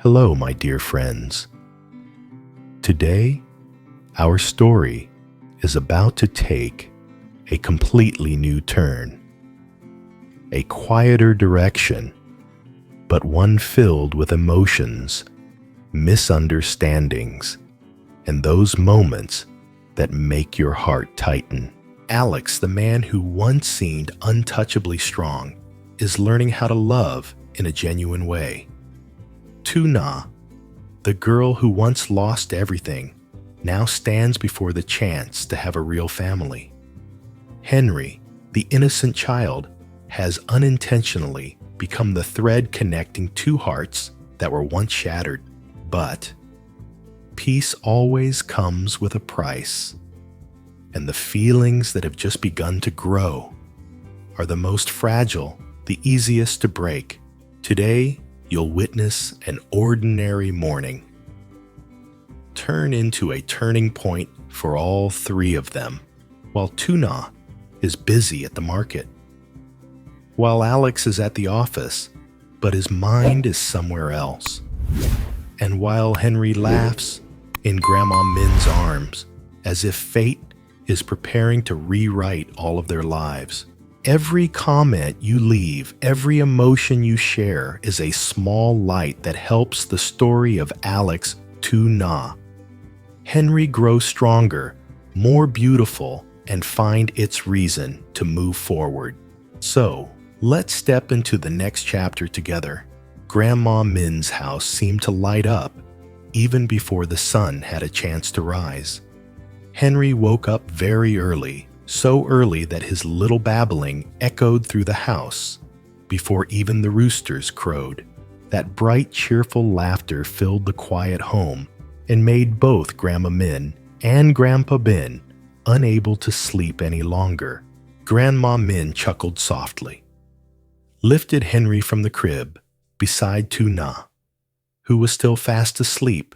Hello, my dear friends. Today, our story is about to take a completely new turn, a quieter direction, but one filled with emotions, misunderstandings, and those moments that make your heart tighten. Alex, the man who once seemed untouchably strong, is learning how to love in a genuine way. Tuna, the girl who once lost everything, now stands before the chance to have a real family. Henry, the innocent child, has unintentionally become the thread connecting two hearts that were once shattered. But peace always comes with a price, and the feelings that have just begun to grow are the most fragile, the easiest to break. Today, you'll witness an ordinary morning turn into a turning point for all three of them, while Tuna is busy at the market, while Alex is at the office, but his mind is somewhere else, and while Henry laughs in Grandma Min's arms as if fate is preparing to rewrite all of their lives. Every comment you leave, every emotion you share is a small light that helps the story of Alex Tuna. Henry grows stronger, more beautiful, and find its reason to move forward. So, let's step into the next chapter together. Grandma Min's house seemed to light up even before the sun had a chance to rise. Henry woke up very early, so early that his little babbling echoed through the house before even the roosters crowed. That bright, cheerful laughter filled the quiet home and made both Grandma Min and Grandpa Bin unable to sleep any longer. Grandma Min chuckled softly, lifted Henry from the crib beside Tuna, who was still fast asleep,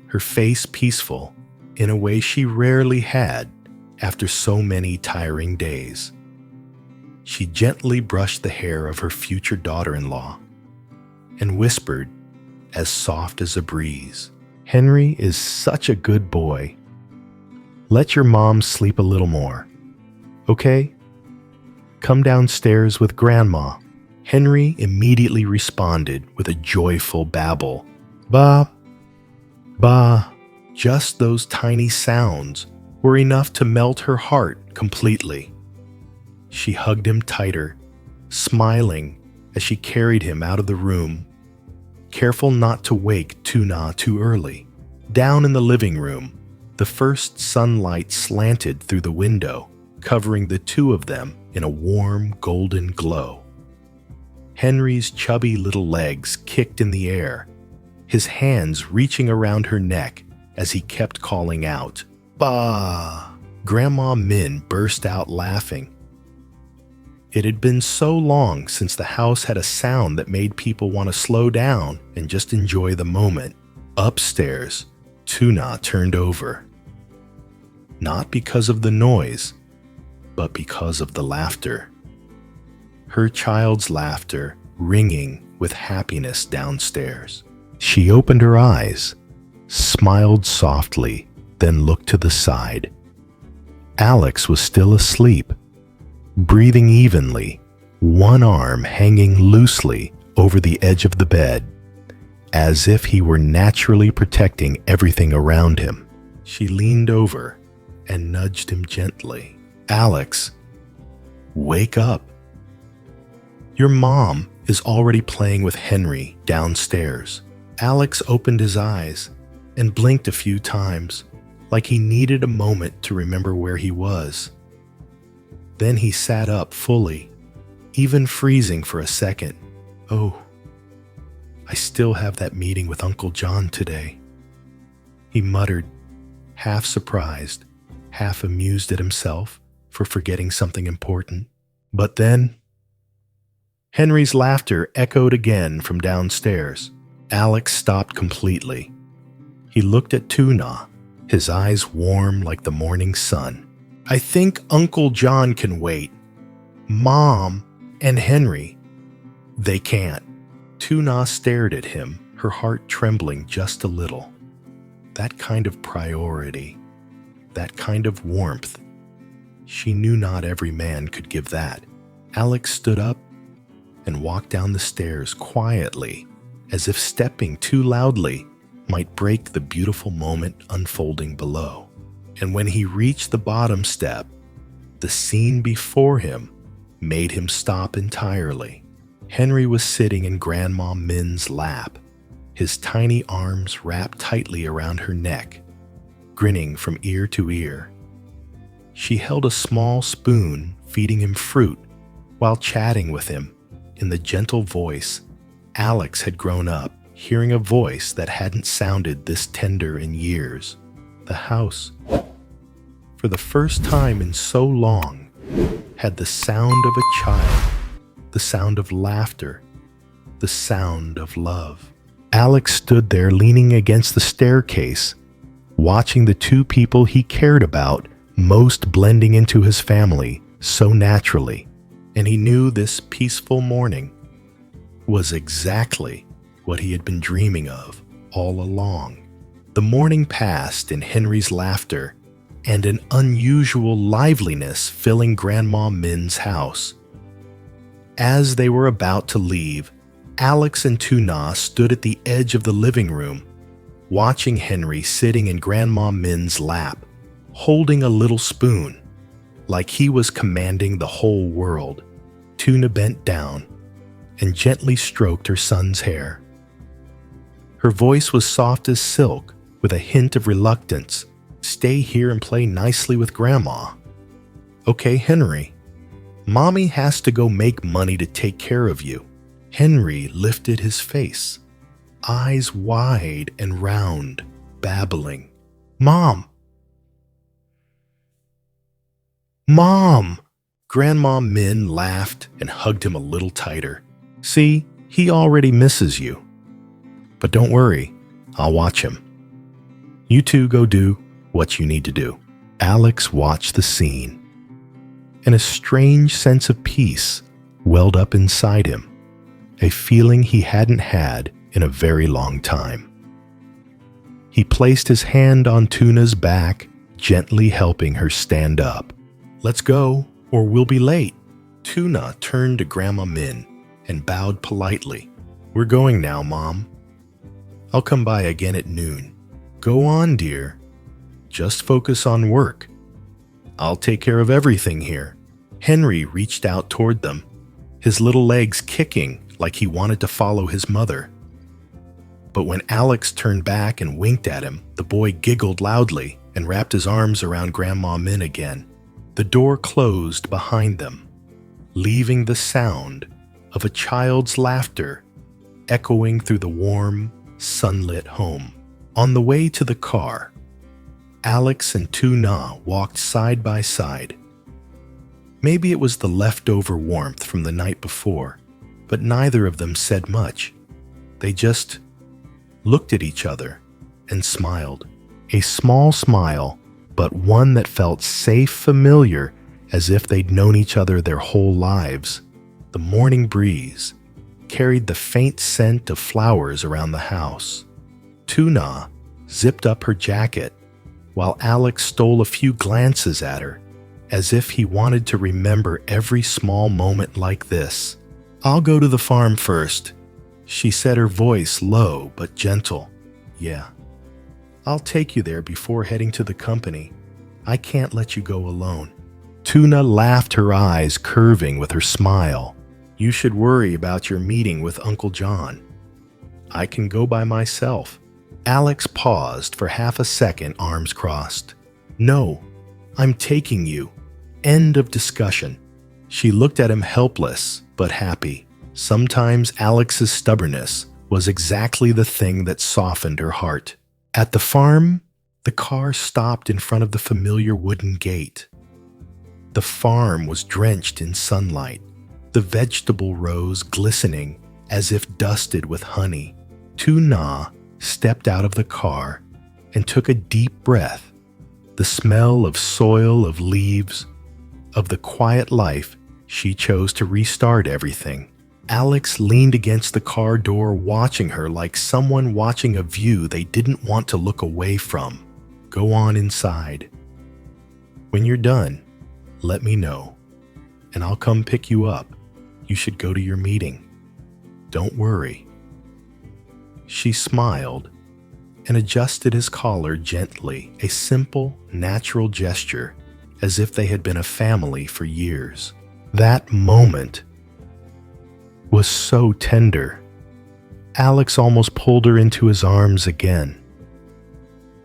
her face peaceful in a way she rarely had after so many tiring days. She gently brushed the hair of her future daughter-in-law and whispered, as soft as a breeze, "Henry is such a good boy. Let your mom sleep a little more, okay? Come downstairs with Grandma." Henry immediately responded with a joyful babble. "Ba, ba." Just those tiny sounds were enough to melt her heart completely. She hugged him tighter, smiling as she carried him out of the room, careful not to wake Tuna too early. Down in the living room, the first sunlight slanted through the window, covering the two of them in a warm golden glow. Henry's chubby little legs kicked in the air, his hands reaching around her neck as he kept calling out, "Bah!" Grandma Min burst out laughing. It had been so long since the house had a sound that made people want to slow down and just enjoy the moment. Upstairs, Tuna turned over. Not because of the noise, but because of the laughter. Her child's laughter ringing with happiness downstairs. She opened her eyes, smiled softly, then looked to the side. Alex was still asleep, breathing evenly, one arm hanging loosely over the edge of the bed, as if he were naturally protecting everything around him. She leaned over and nudged him gently. "Alex, wake up. Your mom is already playing with Henry downstairs." Alex opened his eyes and blinked a few times, like he needed a moment to remember where he was. Then he sat up fully, even freezing for a second. "Oh, I still have that meeting with Uncle John today," he muttered, half surprised, half amused at himself for forgetting something important. But then, Henry's laughter echoed again from downstairs. Alex stopped completely. He looked at Tuna, his eyes warm like the morning sun. "I think Uncle John can wait. Mom and Henry, they can't." Tuna stared at him, her heart trembling just a little. That kind of priority, that kind of warmth, she knew not every man could give that. Alex stood up and walked down the stairs quietly, as if stepping too loudly might break the beautiful moment unfolding below. And when he reached the bottom step, the scene before him made him stop entirely. Henry was sitting in Grandma Min's lap, his tiny arms wrapped tightly around her neck, grinning from ear to ear. She held a small spoon, feeding him fruit while chatting with him in the gentle voice Alex had grown up hearing, a voice that hadn't sounded this tender in years. The house, for the first time in so long, had the sound of a child, the sound of laughter, the sound of love. Alex stood there leaning against the staircase, watching the two people he cared about most blending into his family so naturally, and he knew this peaceful morning was exactly what he had been dreaming of all along. The morning passed in Henry's laughter and an unusual liveliness filling Grandma Min's house. As they were about to leave, Alex and Tuna stood at the edge of the living room, watching Henry sitting in Grandma Min's lap, holding a little spoon, like he was commanding the whole world. Tuna bent down and gently stroked her son's hair. Her voice was soft as silk, with a hint of reluctance. "Stay here and play nicely with Grandma." "Okay, Henry. Mommy has to go make money to take care of you." Henry lifted his face, eyes wide and round, babbling, "Mom! Mom!" Grandma Min laughed and hugged him a little tighter. "See, he already misses you. But don't worry, I'll watch him. You two go do what you need to do." Alex watched the scene, and a strange sense of peace welled up inside him, a feeling he hadn't had in a very long time. He placed his hand on Tuna's back, gently helping her stand up. "Let's go, or we'll be late." Tuna turned to Grandma Min and bowed politely. "We're going now, Mom. I'll come by again at noon." "Go on, dear. Just focus on work. I'll take care of everything here." Henry reached out toward them, his little legs kicking like he wanted to follow his mother. But when Alex turned back and winked at him, the boy giggled loudly and wrapped his arms around Grandma Min again. The door closed behind them, leaving the sound of a child's laughter echoing through the warm, sunlit home. On the way to the car, Alex and Tuna walked side by side. Maybe it was the leftover warmth from the night before, but neither of them said much. They just looked at each other and smiled. A small smile, but one that felt safe, familiar, as if they'd known each other their whole lives. The morning breeze carried the faint scent of flowers around the house. Tuna zipped up her jacket, while Alex stole a few glances at her, as if he wanted to remember every small moment like this. "I'll go to the farm first," she said, her voice low but gentle. "Yeah, I'll take you there before heading to the company. I can't let you go alone." Tuna laughed, her eyes curving with her smile. "You should worry about your meeting with Uncle John. I can go by myself." Alex paused for half a second, arms crossed. "No, I'm taking you. End of discussion." She looked at him, helpless but happy. Sometimes Alex's stubbornness was exactly the thing that softened her heart. At the farm, the car stopped in front of the familiar wooden gate. The farm was drenched in sunlight, the vegetable rows glistening as if dusted with honey. Tuna stepped out of the car and took a deep breath. The smell of soil, of leaves, of the quiet life she chose to restart everything. Alex leaned against the car door, watching her like someone watching a view they didn't want to look away from. Go on inside. When you're done, let me know, and I'll come pick you up. You should go to your meeting. Don't worry. She smiled and adjusted his collar gently, a simple, natural gesture, as if they had been a family for years. That moment was so tender. Alex almost pulled her into his arms again,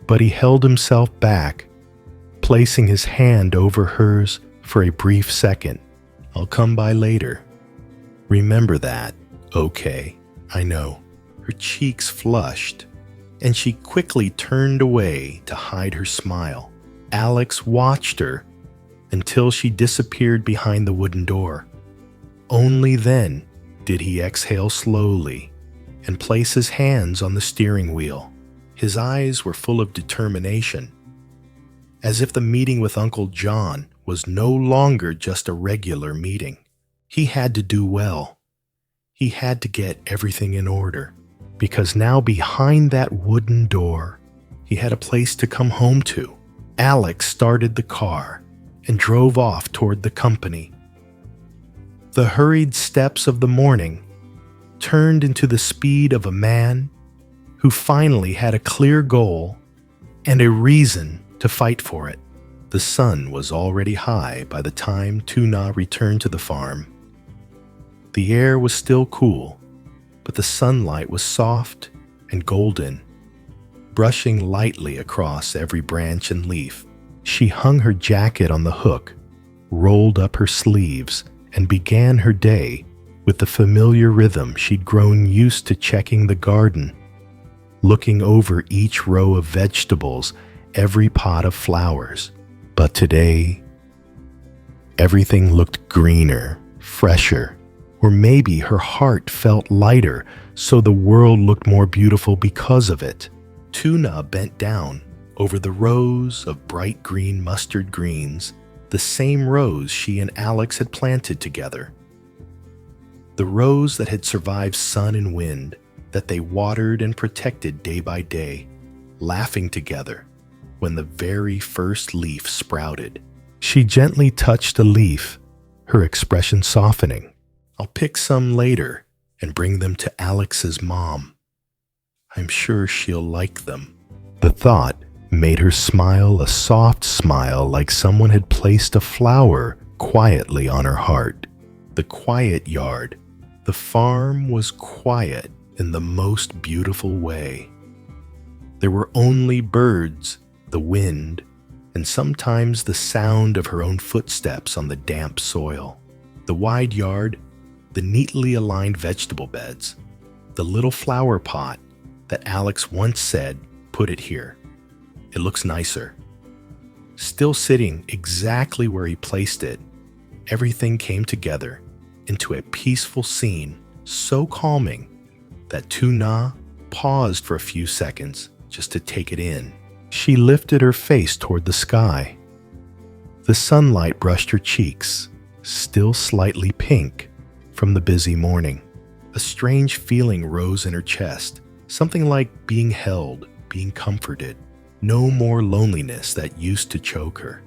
but he held himself back, placing his hand over hers for a brief second. I'll come by later. Remember that, okay? I know. Her cheeks flushed, and she quickly turned away to hide her smile. Alex watched her until she disappeared behind the wooden door. Only then did he exhale slowly and place his hands on the steering wheel. His eyes were full of determination, as if the meeting with Uncle John was no longer just a regular meeting. He had to do well. He had to get everything in order, because now behind that wooden door, he had a place to come home to. Alex started the car and drove off toward the company. The hurried steps of the morning turned into the speed of a man who finally had a clear goal and a reason to fight for it. The sun was already high by the time Tuna returned to the farm. The air was still cool, but the sunlight was soft and golden, brushing lightly across every branch and leaf. She hung her jacket on the hook, rolled up her sleeves, and began her day with the familiar rhythm she'd grown used to, checking the garden, looking over each row of vegetables, every pot of flowers. But today, everything looked greener, fresher, or maybe her heart felt lighter, so the world looked more beautiful because of it. Tuna bent down over the rows of bright green mustard greens, the same rows she and Alex had planted together. The rows that had survived sun and wind, that they watered and protected day by day, laughing together when the very first leaf sprouted. She gently touched a leaf, her expression softening. I'll pick some later and bring them to Alex's mom. I'm sure she'll like them. The thought made her smile, a soft smile like someone had placed a flower quietly on her heart. The quiet yard. The farm was quiet in the most beautiful way. There were only birds, the wind, and sometimes the sound of her own footsteps on the damp soil. The wide yard, the neatly aligned vegetable beds, the little flower pot that Alex once said, "Put it here. It looks nicer." Still sitting exactly where he placed it, everything came together into a peaceful scene, so calming that Tuna paused for a few seconds just to take it in. She lifted her face toward the sky. The sunlight brushed her cheeks, still slightly pink from the busy morning. A strange feeling rose in her chest, something like being held, being comforted. No more loneliness that used to choke her.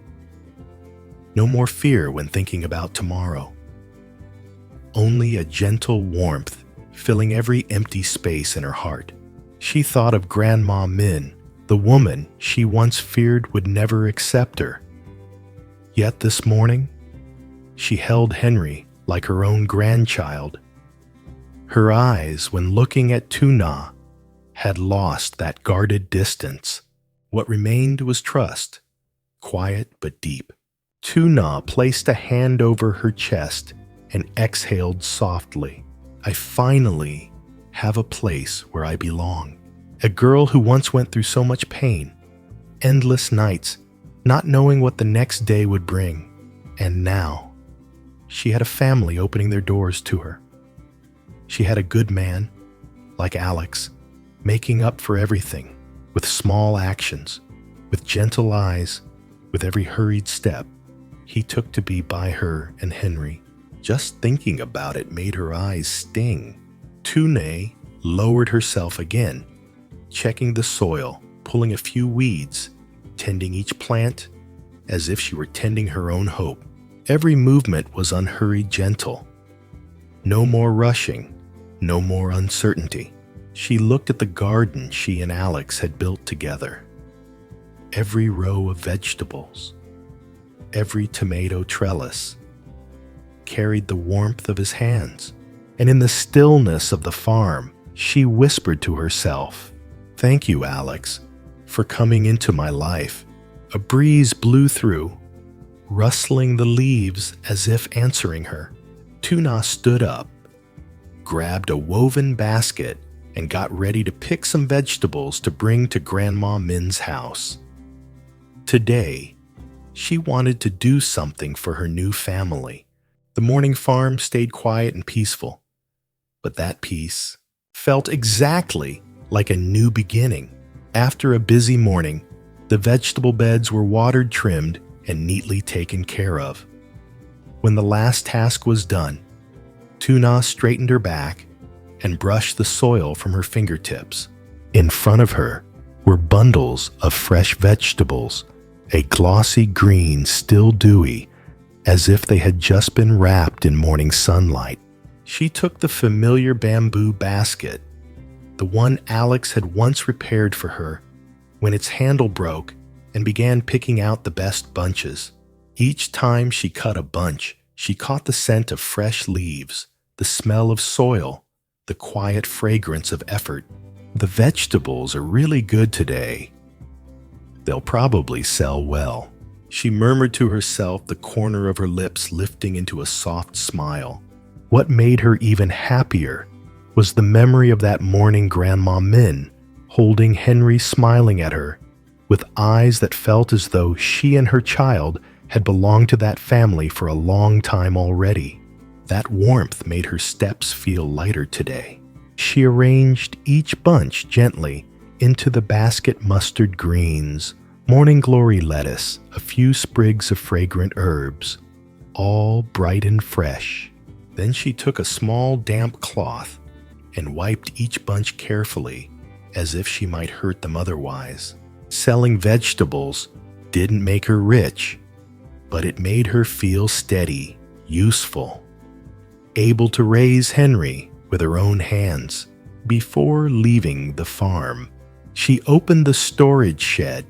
No more fear when thinking about tomorrow. Only a gentle warmth filling every empty space in her heart. She thought of Grandma Min, the woman she once feared would never accept her. Yet this morning, she held Henry like her own grandchild. Her eyes, when looking at Tuna, had lost that guarded distance. What remained was trust, quiet but deep. Tuna placed a hand over her chest and exhaled softly. I finally have a place where I belong. A girl who once went through so much pain, endless nights, not knowing what the next day would bring. And now, she had a family opening their doors to her. She had a good man, like Alex, making up for everything, with small actions, with gentle eyes, with every hurried step he took to be by her and Henry. Just thinking about it made her eyes sting. Tuna lowered herself again, checking the soil, pulling a few weeds, tending each plant as if she were tending her own hope. Every movement was unhurried, gentle. No more rushing, no more uncertainty. She looked at the garden she and Alex had built together. Every row of vegetables, every tomato trellis, carried the warmth of his hands. And in the stillness of the farm, she whispered to herself, "Thank you, Alex, for coming into my life." A breeze blew through, rustling the leaves as if answering her. Tuna stood up, grabbed a woven basket, and got ready to pick some vegetables to bring to Grandma Min's house. Today, she wanted to do something for her new family. The morning farm stayed quiet and peaceful, but that peace felt exactly like a new beginning. After a busy morning, the vegetable beds were watered, trimmed, and neatly taken care of. When the last task was done, Tuna straightened her back and brushed the soil from her fingertips. In front of her were bundles of fresh vegetables, a glossy green still dewy, as if they had just been wrapped in morning sunlight. She took the familiar bamboo basket, the one Alex had once repaired for her, when its handle broke, and began picking out the best bunches. Each time she cut a bunch, she caught the scent of fresh leaves, the smell of soil, the quiet fragrance of effort. The vegetables are really good today. They'll probably sell well. She murmured to herself, the corner of her lips lifting into a soft smile. What made her even happier was the memory of that morning Grandma Min, holding Henry, smiling at her, with eyes that felt as though she and her child had belonged to that family for a long time already. That warmth made her steps feel lighter today. She arranged each bunch gently into the basket: mustard greens, morning glory lettuce, a few sprigs of fragrant herbs, all bright and fresh. Then she took a small damp cloth and wiped each bunch carefully, as if she might hurt them otherwise. Selling vegetables didn't make her rich, but it made her feel steady, useful, able to raise Henry with her own hands. Before leaving the farm, she opened the storage shed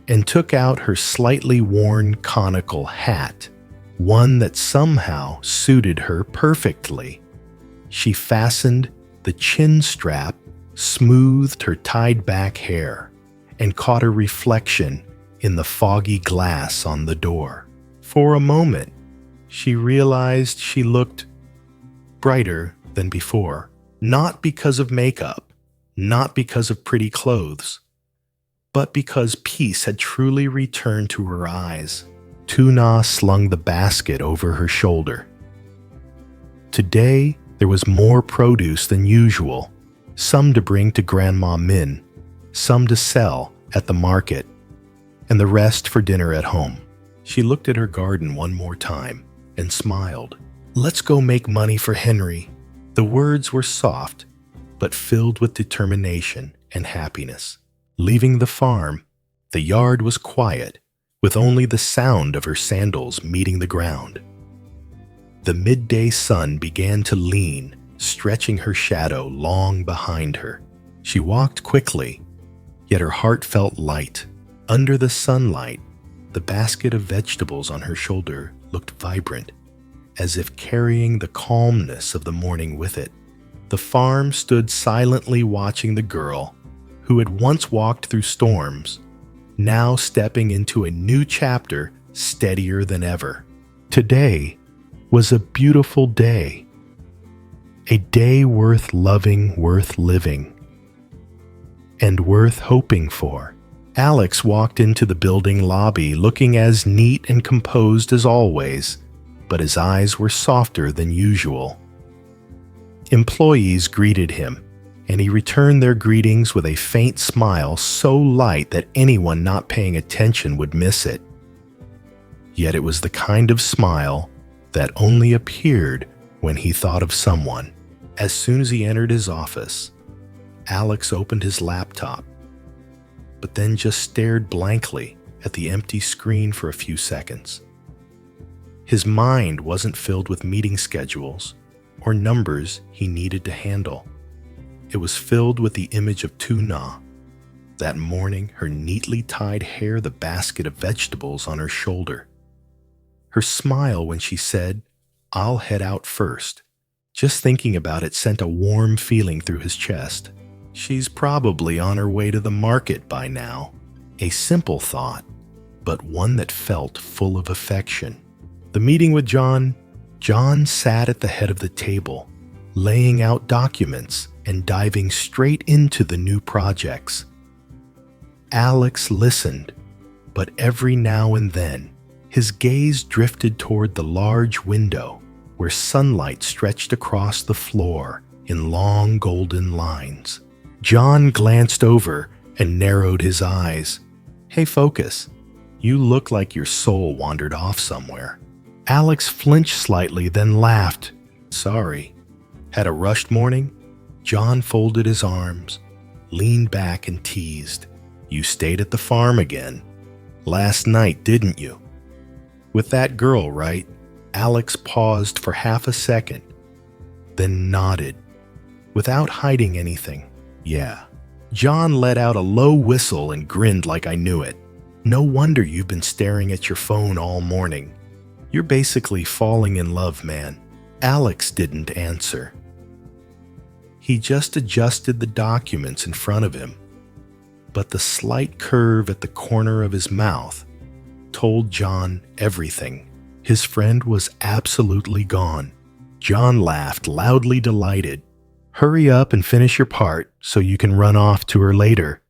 and took out her slightly worn conical hat, one that somehow suited her perfectly. She fastened the chin strap, smoothed her tied-back hair, and caught her reflection in the foggy glass on the door. For a moment, she realized she looked brighter than before, not because of makeup, not because of pretty clothes, but because peace had truly returned to her eyes. Tuna slung the basket over her shoulder. Today, there was more produce than usual, some to bring to Grandma Min, some to sell at the market, and the rest for dinner at home. She looked at her garden one more time and smiled. "Let's go make money for Henry." The words were soft, but filled with determination and happiness. Leaving the farm, the yard was quiet, with only the sound of her sandals meeting the ground. The midday sun began to lean, stretching her shadow long behind her. She walked quickly, yet her heart felt light. Under the sunlight, the basket of vegetables on her shoulder looked vibrant, as if carrying the calmness of the morning with it. The farm stood silently watching the girl who had once walked through storms, now stepping into a new chapter steadier than ever. Today was a beautiful day, a day worth loving, worth living, and worth hoping for. Alex walked into the building lobby looking as neat and composed as always, but his eyes were softer than usual. Employees greeted him, and he returned their greetings with a faint smile so light that anyone not paying attention would miss it. Yet it was the kind of smile that only appeared when he thought of someone. As soon as he entered his office, Alex opened his laptop, but then just stared blankly at the empty screen for a few seconds. His mind wasn't filled with meeting schedules or numbers he needed to handle. It was filled with the image of Tuna, that morning, her neatly tied hair the basket of vegetables on her shoulder. Her smile when she said, "I'll head out first." Just thinking about it sent a warm feeling through his chest. She's probably on her way to the market by now. A simple thought, but one that felt full of affection. The meeting with John sat at the head of the table, laying out documents and diving straight into the new projects. Alex listened, but every now and then, his gaze drifted toward the large window where sunlight stretched across the floor in long golden lines. John glanced over and narrowed his eyes. "Hey, focus. You look like your soul wandered off somewhere." Alex flinched slightly, then laughed. "Sorry. Had a rushed morning?" John folded his arms, leaned back and teased. "You stayed at the farm again. Last night, didn't you? With that girl, right?" Alex paused for half a second, then nodded, without hiding anything. "Yeah." John let out a low whistle and grinned like I knew it. "No wonder you've been staring at your phone all morning. You're basically falling in love, man." Alex didn't answer. He just adjusted the documents in front of him, but the slight curve at the corner of his mouth told John everything. His friend was absolutely gone. John laughed, loudly delighted. "Hurry up and finish your part so you can run off to her later.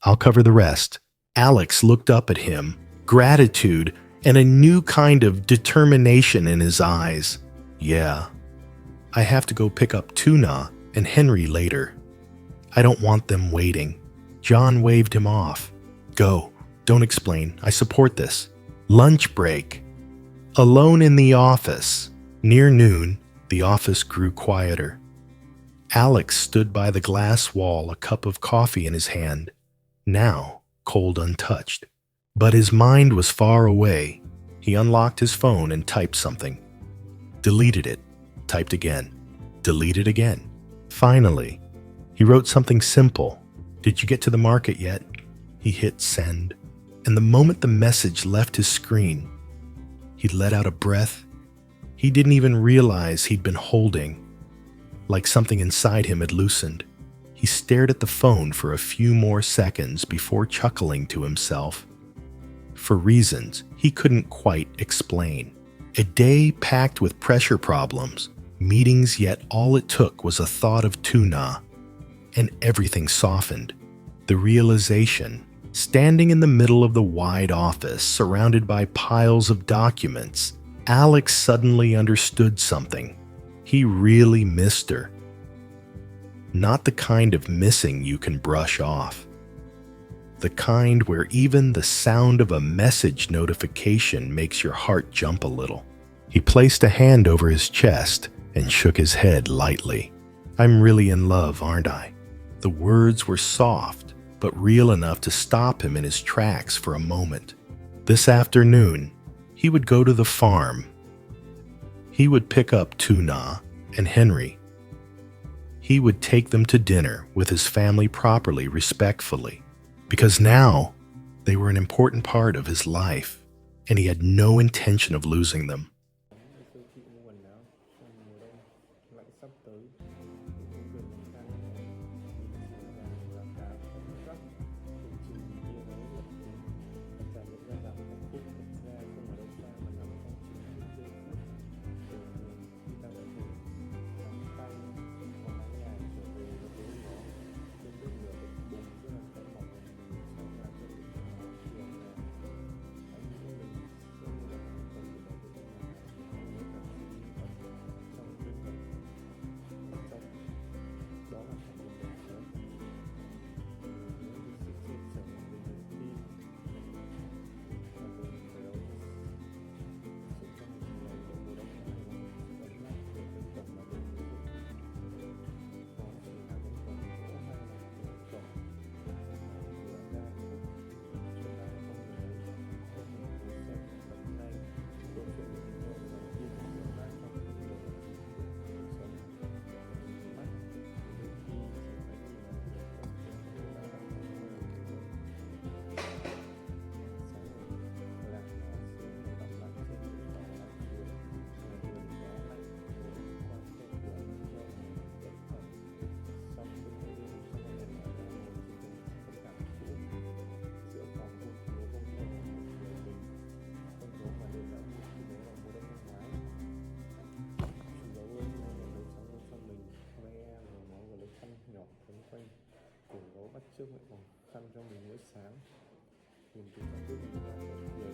I'll cover the rest." Alex looked up at him, gratitude and a new kind of determination in his eyes. "Yeah, I have to go pick up Tuna and Henry later. I don't want them waiting." John waved him off. "Go. Don't explain. I support this." Lunch break. Alone in the office. Near noon, the office grew quieter. Alex stood by the glass wall, a cup of coffee in his hand, now cold untouched. But his mind was far away. He unlocked his phone and typed something. Deleted it. Typed again. Deleted again. Finally, he wrote something simple. "Did you get to the market yet?" He hit send, and the moment the message left his screen, he let out a breath he didn't even realize he'd been holding, like something inside him had loosened. He stared at the phone for a few more seconds before chuckling to himself, for reasons he couldn't quite explain. A day packed with pressure problems, meetings, yet all it took was a thought of Tuna, and everything softened. The realization, standing in the middle of the wide office, surrounded by piles of documents, Alex suddenly understood something. He really missed her. Not the kind of missing you can brush off. The kind where even the sound of a message notification makes your heart jump a little. He placed a hand over his chest and shook his head lightly. "I'm really in love, aren't I?" The words were soft, but real enough to stop him in his tracks for a moment. This afternoon, he would go to the farm. He would pick up Tuna and Henry. He would take them to dinner with his family properly, respectfully, because now they were an important part of his life, and he had no intention of losing them. trước vẫn còn khăn cho mình mỗi sáng. Mình cứ phải quyết định là